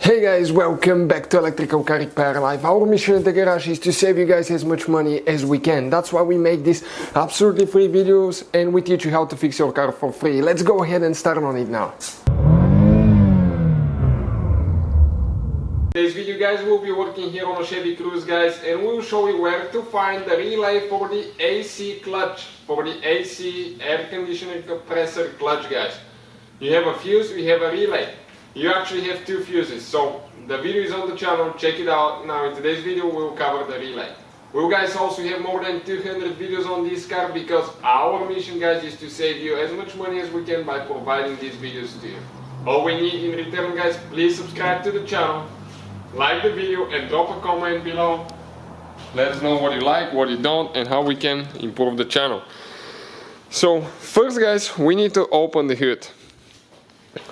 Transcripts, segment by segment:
Hey guys, welcome back to Electrical Car Repair Live. Our mission at the garage is to save you guys as much money as we can. That's why we make these absolutely free videos and we teach you how to fix your car for free. Let's go ahead and start on it now. Today's video guys, we'll be working here on a Chevy Cruze guys, and we'll show you where to find the relay for the AC clutch, for the AC air conditioner compressor clutch guys. You have a fuse, we have a relay. You actually have two fuses, so the video is on the channel, check it out. Now in today's video we'll cover the relay. We'll guys also have more than 200 videos on this car because our mission guys is to save you as much money as we can by providing these videos to you. All we need in return guys, please subscribe to the channel, like the video and drop a comment below. Let us know what you like, what you don't, and how we can improve the channel. So first guys, we need to open the hood.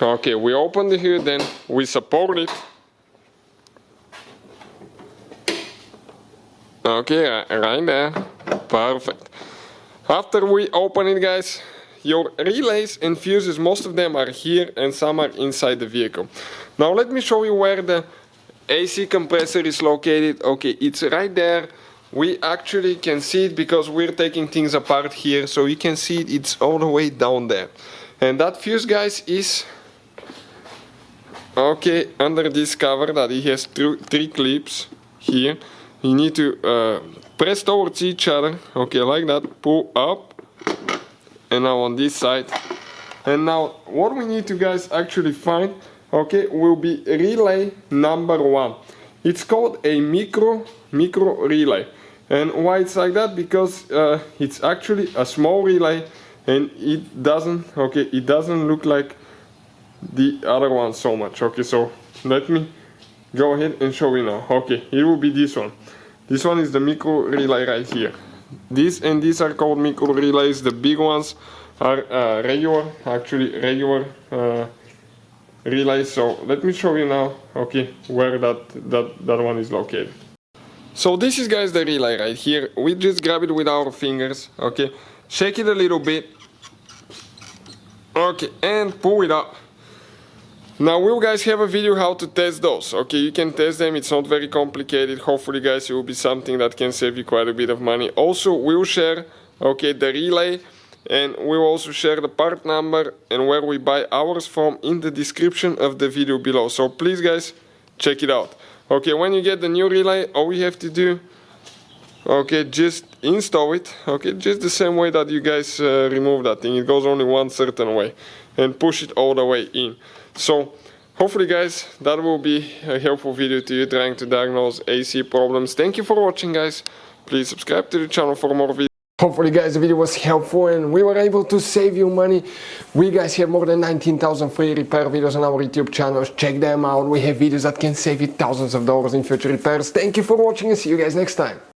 Okay, we open the hood, then we support it. Okay, right there. Perfect. After we open it guys, your relays and fuses, most of them are here and some are inside the vehicle. Now let me show you where the AC compressor is located. Okay, it's right there. We actually can see it because we're taking things apart here, so you can see it, it's all the way down there. And that fuse guys is okay under this cover that it has three clips here. You need to press towards each other, okay, like that, pull up, and now on this side. And now what we need to guys actually find, okay, will be relay number 1. It's called a micro relay. And why it's like that? Because it's actually a small relay and it doesn't look like the other one so much. Okay, so let me go ahead and show you now. Okay, it will be this one. This one is the micro relay right here. This and these are called micro relays. The big ones are regular relays. So let me show you now, okay, where that one is located. So this is guys the relay right here. We just grab it with our fingers, okay, shake it a little bit, okay, and pull it up. Now we'll guys have a video how to test those. Okay, you can test them, it's not very complicated. Hopefully guys it will be something that can save you quite a bit of money. Also we'll share, okay, the relay, and we'll also share the part number and where we buy ours from in the description of the video below. So please guys, check it out. Okay, when you get the new relay, all we have to do, okay, just install it, okay, just the same way that you guys remove that thing. It goes only one certain way, and push it all the way in. So hopefully guys that will be a helpful video to you trying to diagnose AC problems. Thank you for watching guys. Please subscribe to the channel for more videos. Hopefully guys the video was helpful and we were able to save you money. We guys have more than 19,000 free repair videos on our YouTube channels. Check them out. We have videos that can save you thousands of dollars in future repairs. Thank you for watching and see you guys next time.